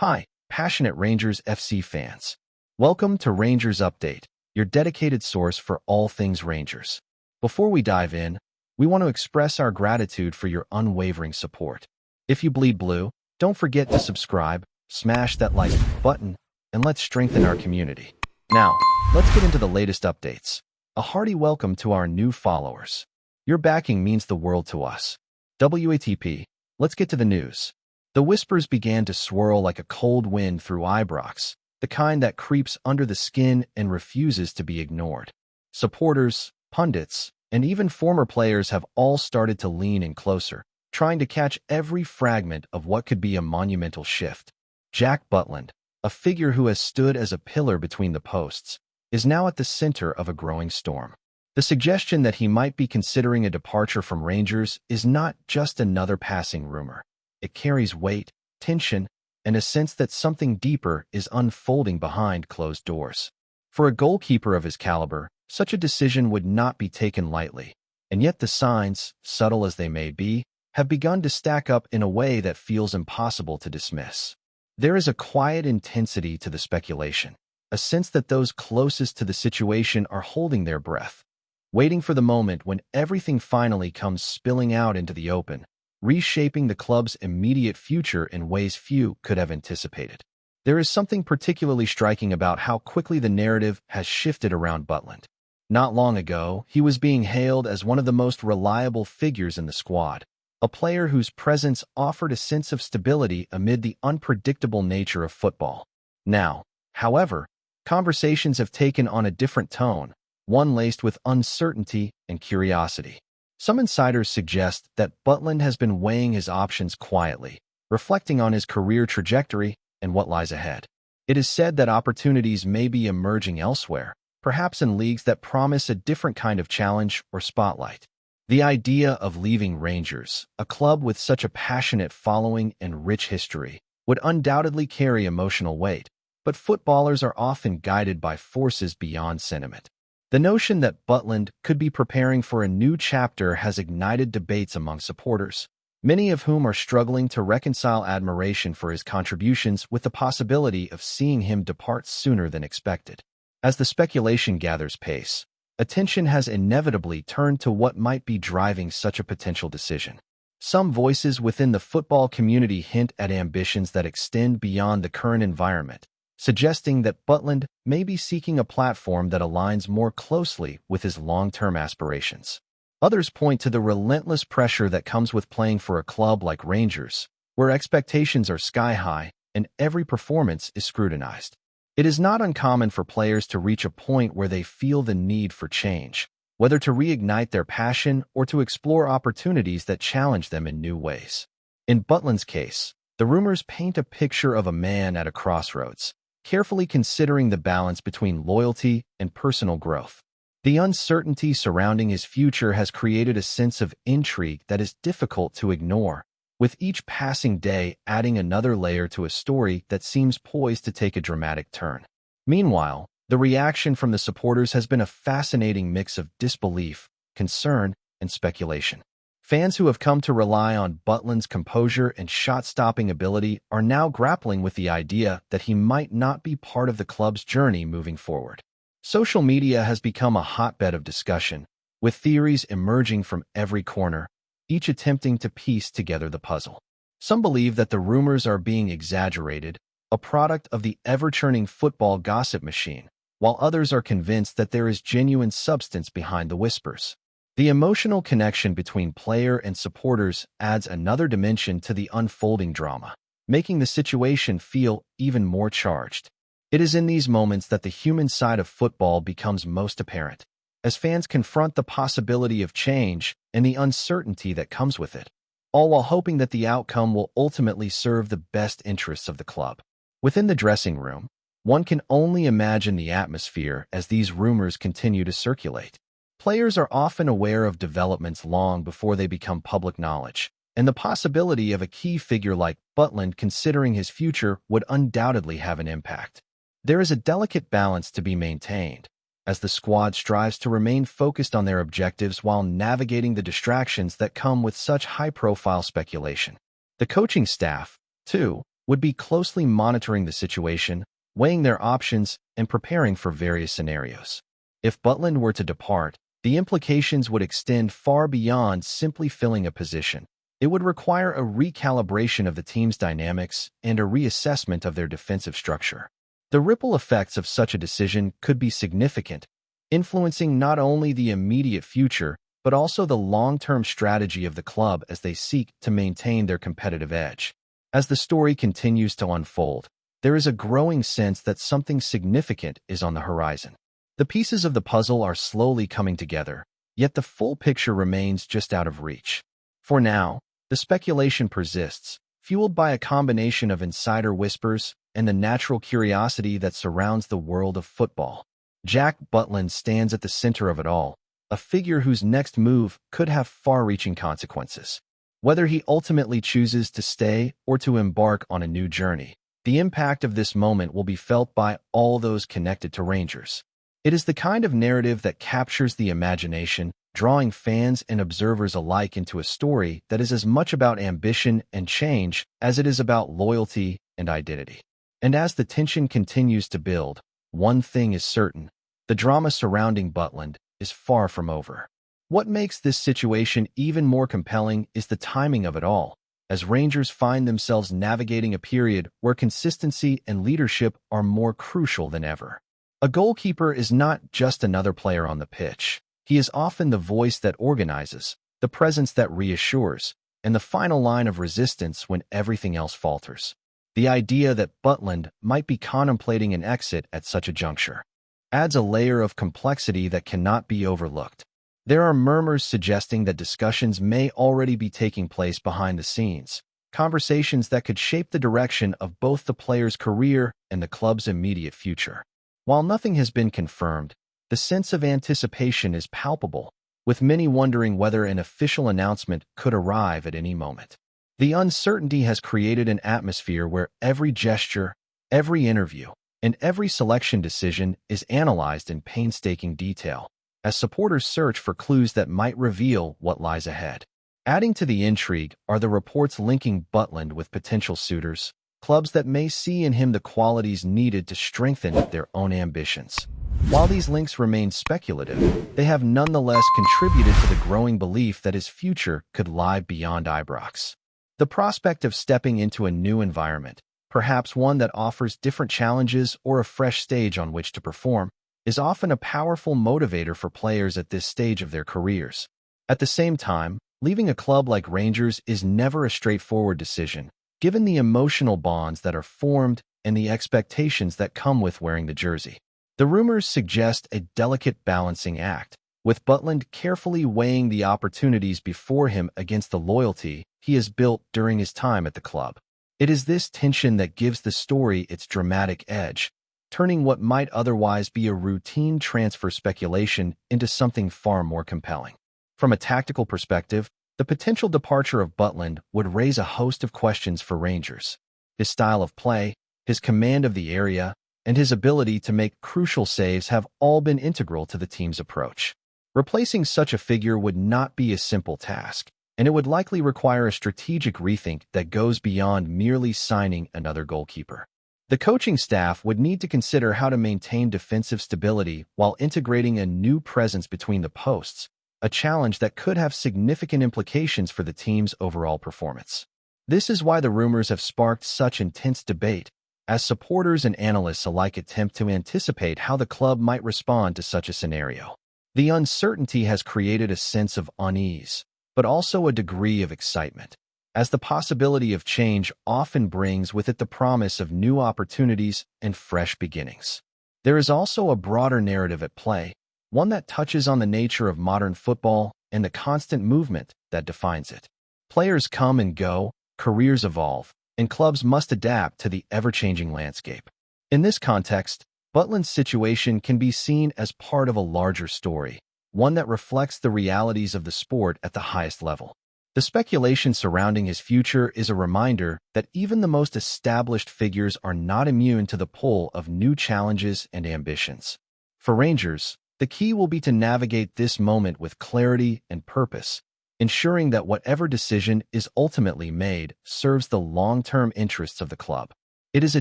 Hi, passionate Rangers FC fans. Welcome to Rangers Update, your dedicated source for all things Rangers. Before we dive in, we want to express our gratitude for your unwavering support. If you bleed blue, don't forget to subscribe, smash that like button, and let's strengthen our community. Now, let's get into the latest updates. A hearty welcome to our new followers. Your backing means the world to us. WATP, let's get to the news. The whispers began to swirl like a cold wind through Ibrox, the kind that creeps under the skin and refuses to be ignored. Supporters, pundits, and even former players have all started to lean in closer, trying to catch every fragment of what could be a monumental shift. Jack Butland, a figure who has stood as a pillar between the posts, is now at the center of a growing storm. The suggestion that he might be considering a departure from Rangers is not just another passing rumor. It carries weight, tension, and a sense that something deeper is unfolding behind closed doors. For a goalkeeper of his caliber, such a decision would not be taken lightly, and yet the signs, subtle as they may be, have begun to stack up in a way that feels impossible to dismiss. There is a quiet intensity to the speculation, a sense that those closest to the situation are holding their breath, waiting for the moment when everything finally comes spilling out into the open, reshaping the club's immediate future in ways few could have anticipated. There is something particularly striking about how quickly the narrative has shifted around Butland. Not long ago, he was being hailed as one of the most reliable figures in the squad, a player whose presence offered a sense of stability amid the unpredictable nature of football. Now, however, conversations have taken on a different tone, one laced with uncertainty and curiosity. Some insiders suggest that Butland has been weighing his options quietly, reflecting on his career trajectory and what lies ahead. It is said that opportunities may be emerging elsewhere, perhaps in leagues that promise a different kind of challenge or spotlight. The idea of leaving Rangers, a club with such a passionate following and rich history, would undoubtedly carry emotional weight, but footballers are often guided by forces beyond sentiment. The notion that Butland could be preparing for a new chapter has ignited debates among supporters, many of whom are struggling to reconcile admiration for his contributions with the possibility of seeing him depart sooner than expected. As the speculation gathers pace, attention has inevitably turned to what might be driving such a potential decision. Some voices within the football community hint at ambitions that extend beyond the current environment, suggesting that Butland may be seeking a platform that aligns more closely with his long-term aspirations. Others point to the relentless pressure that comes with playing for a club like Rangers, where expectations are sky-high and every performance is scrutinized. It is not uncommon for players to reach a point where they feel the need for change, whether to reignite their passion or to explore opportunities that challenge them in new ways. In Butland's case, the rumors paint a picture of a man at a crossroads, carefully considering the balance between loyalty and personal growth. The uncertainty surrounding his future has created a sense of intrigue that is difficult to ignore, with each passing day adding another layer to a story that seems poised to take a dramatic turn. Meanwhile, the reaction from the supporters has been a fascinating mix of disbelief, concern, and speculation. Fans who have come to rely on Butland's composure and shot-stopping ability are now grappling with the idea that he might not be part of the club's journey moving forward. Social media has become a hotbed of discussion, with theories emerging from every corner, each attempting to piece together the puzzle. Some believe that the rumors are being exaggerated, a product of the ever-churning football gossip machine, while others are convinced that there is genuine substance behind the whispers. The emotional connection between player and supporters adds another dimension to the unfolding drama, making the situation feel even more charged. It is in these moments that the human side of football becomes most apparent, as fans confront the possibility of change and the uncertainty that comes with it, all while hoping that the outcome will ultimately serve the best interests of the club. Within the dressing room, one can only imagine the atmosphere as these rumors continue to circulate. Players are often aware of developments long before they become public knowledge, and the possibility of a key figure like Butland considering his future would undoubtedly have an impact. There is a delicate balance to be maintained, as the squad strives to remain focused on their objectives while navigating the distractions that come with such high-profile speculation. The coaching staff, too, would be closely monitoring the situation, weighing their options, and preparing for various scenarios. If Butland were to depart, the implications would extend far beyond simply filling a position. It would require a recalibration of the team's dynamics and a reassessment of their defensive structure. The ripple effects of such a decision could be significant, influencing not only the immediate future, but also the long-term strategy of the club as they seek to maintain their competitive edge. As the story continues to unfold, there is a growing sense that something significant is on the horizon. The pieces of the puzzle are slowly coming together, yet the full picture remains just out of reach. For now, the speculation persists, fueled by a combination of insider whispers and the natural curiosity that surrounds the world of football. Jack Butland stands at the center of it all, a figure whose next move could have far-reaching consequences. Whether he ultimately chooses to stay or to embark on a new journey, the impact of this moment will be felt by all those connected to Rangers. It is the kind of narrative that captures the imagination, drawing fans and observers alike into a story that is as much about ambition and change as it is about loyalty and identity. And as the tension continues to build, one thing is certain: the drama surrounding Butland is far from over. What makes this situation even more compelling is the timing of it all, as Rangers find themselves navigating a period where consistency and leadership are more crucial than ever. A goalkeeper is not just another player on the pitch. He is often the voice that organizes, the presence that reassures, and the final line of resistance when everything else falters. The idea that Butland might be contemplating an exit at such a juncture adds a layer of complexity that cannot be overlooked. There are murmurs suggesting that discussions may already be taking place behind the scenes, conversations that could shape the direction of both the player's career and the club's immediate future. While nothing has been confirmed, the sense of anticipation is palpable, with many wondering whether an official announcement could arrive at any moment. The uncertainty has created an atmosphere where every gesture, every interview, and every selection decision is analyzed in painstaking detail, as supporters search for clues that might reveal what lies ahead. Adding to the intrigue are the reports linking Butland with potential suitors, clubs that may see in him the qualities needed to strengthen their own ambitions. While these links remain speculative, they have nonetheless contributed to the growing belief that his future could lie beyond Ibrox. The prospect of stepping into a new environment, perhaps one that offers different challenges or a fresh stage on which to perform, is often a powerful motivator for players at this stage of their careers. At the same time, leaving a club like Rangers is never a straightforward decision, given the emotional bonds that are formed and the expectations that come with wearing the jersey. The rumors suggest a delicate balancing act, with Butland carefully weighing the opportunities before him against the loyalty he has built during his time at the club. It is this tension that gives the story its dramatic edge, turning what might otherwise be a routine transfer speculation into something far more compelling. From a tactical perspective, the potential departure of Butland would raise a host of questions for Rangers. His style of play, his command of the area, and his ability to make crucial saves have all been integral to the team's approach. Replacing such a figure would not be a simple task, and it would likely require a strategic rethink that goes beyond merely signing another goalkeeper. The coaching staff would need to consider how to maintain defensive stability while integrating a new presence between the posts, a challenge that could have significant implications for the team's overall performance. This is why the rumors have sparked such intense debate, as supporters and analysts alike attempt to anticipate how the club might respond to such a scenario. The uncertainty has created a sense of unease, but also a degree of excitement, as the possibility of change often brings with it the promise of new opportunities and fresh beginnings. There is also a broader narrative at play, one that touches on the nature of modern football and the constant movement that defines it. Players come and go, careers evolve, and clubs must adapt to the ever-changing landscape. In this context, Butland's situation can be seen as part of a larger story, one that reflects the realities of the sport at the highest level. The speculation surrounding his future is a reminder that even the most established figures are not immune to the pull of new challenges and ambitions. For Rangers, the key will be to navigate this moment with clarity and purpose, ensuring that whatever decision is ultimately made serves the long-term interests of the club. It is a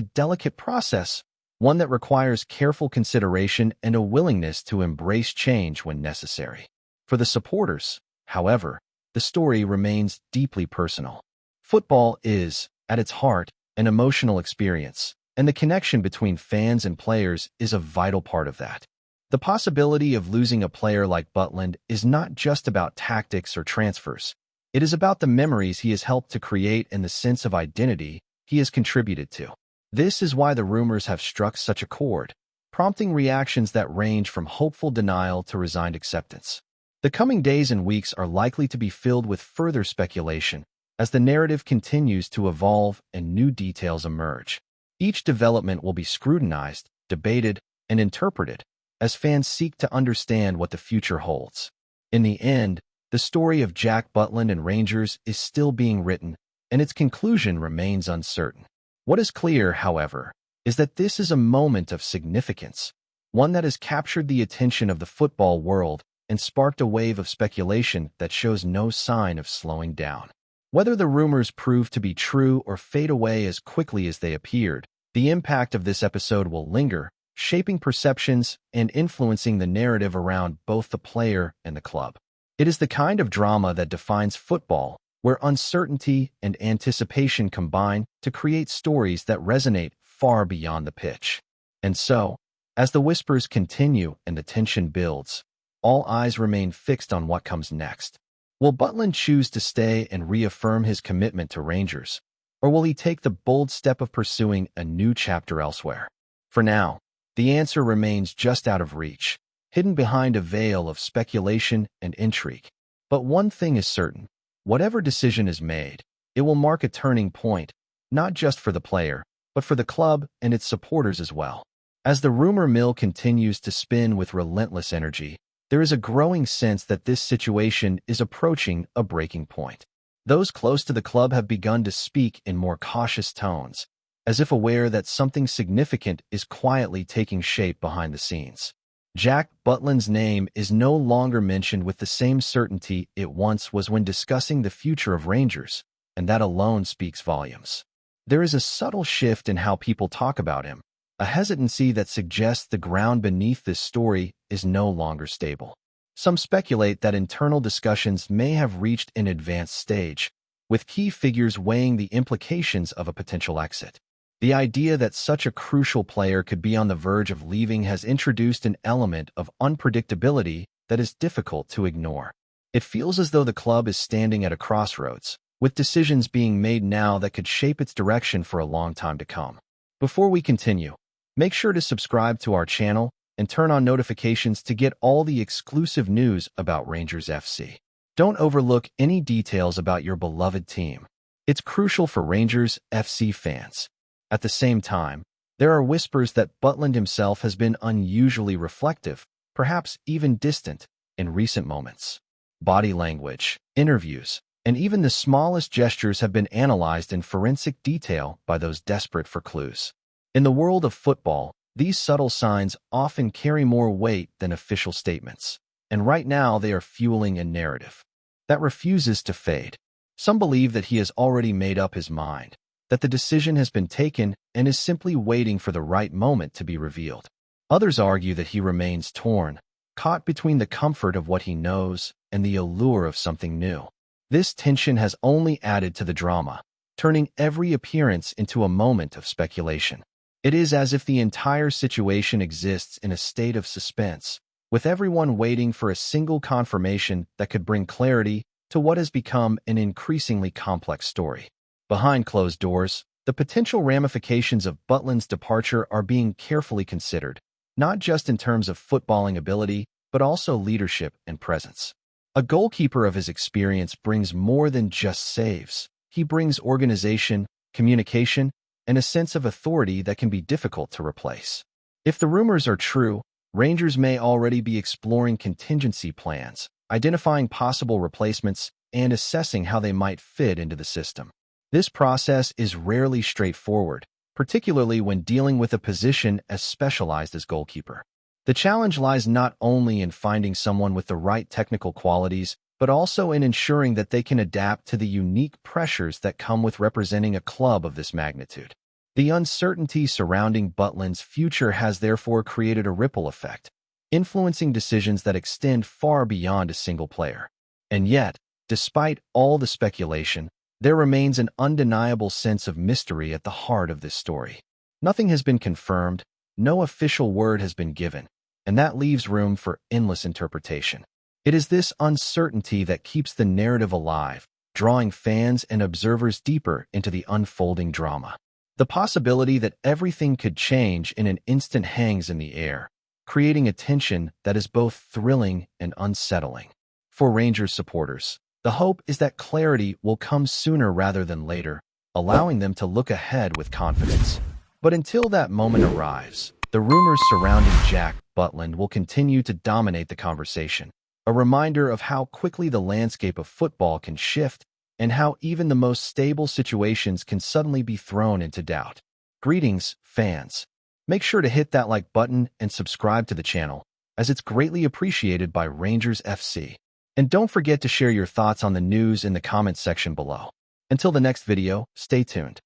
delicate process, one that requires careful consideration and a willingness to embrace change when necessary. For the supporters, however, the story remains deeply personal. Football is, at its heart, an emotional experience, and the connection between fans and players is a vital part of that. The possibility of losing a player like Butland is not just about tactics or transfers. It is about the memories he has helped to create and the sense of identity he has contributed to. This is why the rumors have struck such a chord, prompting reactions that range from hopeful denial to resigned acceptance. The coming days and weeks are likely to be filled with further speculation as the narrative continues to evolve and new details emerge. Each development will be scrutinized, debated, and interpreted as fans seek to understand what the future holds. In the end, the story of Jack Butland and Rangers is still being written, and its conclusion remains uncertain. What is clear, however, is that this is a moment of significance, one that has captured the attention of the football world and sparked a wave of speculation that shows no sign of slowing down. Whether the rumors prove to be true or fade away as quickly as they appeared, the impact of this episode will linger, shaping perceptions and influencing the narrative around both the player and the club. It is the kind of drama that defines football, where uncertainty and anticipation combine to create stories that resonate far beyond the pitch. And so, as the whispers continue and the tension builds, all eyes remain fixed on what comes next. Will Butland choose to stay and reaffirm his commitment to Rangers, or will he take the bold step of pursuing a new chapter elsewhere? For now, the answer remains just out of reach, hidden behind a veil of speculation and intrigue. But one thing is certain: whatever decision is made, it will mark a turning point, not just for the player, but for the club and its supporters as well. As the rumor mill continues to spin with relentless energy, there is a growing sense that this situation is approaching a breaking point. Those close to the club have begun to speak in more cautious tones, as if aware that something significant is quietly taking shape behind the scenes. Jack Butland's name is no longer mentioned with the same certainty it once was when discussing the future of Rangers, and that alone speaks volumes. There is a subtle shift in how people talk about him, a hesitancy that suggests the ground beneath this story is no longer stable. Some speculate that internal discussions may have reached an advanced stage, with key figures weighing the implications of a potential exit. The idea that such a crucial player could be on the verge of leaving has introduced an element of unpredictability that is difficult to ignore. It feels as though the club is standing at a crossroads, with decisions being made now that could shape its direction for a long time to come. Before we continue, make sure to subscribe to our channel and turn on notifications to get all the exclusive news about Rangers FC. Don't overlook any details about your beloved team. It's crucial for Rangers FC fans. At the same time, there are whispers that Butland himself has been unusually reflective, perhaps even distant, in recent moments. Body language, interviews, and even the smallest gestures have been analyzed in forensic detail by those desperate for clues. In the world of football, these subtle signs often carry more weight than official statements, and right now they are fueling a narrative that refuses to fade. Some believe that he has already made up his mind, that the decision has been taken and is simply waiting for the right moment to be revealed. Others argue that he remains torn, caught between the comfort of what he knows and the allure of something new. This tension has only added to the drama, turning every appearance into a moment of speculation. It is as if the entire situation exists in a state of suspense, with everyone waiting for a single confirmation that could bring clarity to what has become an increasingly complex story. Behind closed doors, the potential ramifications of Butland's departure are being carefully considered, not just in terms of footballing ability, but also leadership and presence. A goalkeeper of his experience brings more than just saves. He brings organization, communication, and a sense of authority that can be difficult to replace. If the rumors are true, Rangers may already be exploring contingency plans, identifying possible replacements, and assessing how they might fit into the system. This process is rarely straightforward, particularly when dealing with a position as specialized as goalkeeper. The challenge lies not only in finding someone with the right technical qualities, but also in ensuring that they can adapt to the unique pressures that come with representing a club of this magnitude. The uncertainty surrounding Butland's future has therefore created a ripple effect, influencing decisions that extend far beyond a single player. And yet, despite all the speculation, there remains an undeniable sense of mystery at the heart of this story. Nothing has been confirmed, no official word has been given, and that leaves room for endless interpretation. It is this uncertainty that keeps the narrative alive, drawing fans and observers deeper into the unfolding drama. The possibility that everything could change in an instant hangs in the air, creating a tension that is both thrilling and unsettling. For Rangers supporters, the hope is that clarity will come sooner rather than later, allowing them to look ahead with confidence. But until that moment arrives, the rumors surrounding Jack Butland will continue to dominate the conversation, a reminder of how quickly the landscape of football can shift and how even the most stable situations can suddenly be thrown into doubt. Greetings, fans. Make sure to hit that like button and subscribe to the channel, as it's greatly appreciated by Rangers FC. And don't forget to share your thoughts on the news in the comments section below. Until the next video, stay tuned.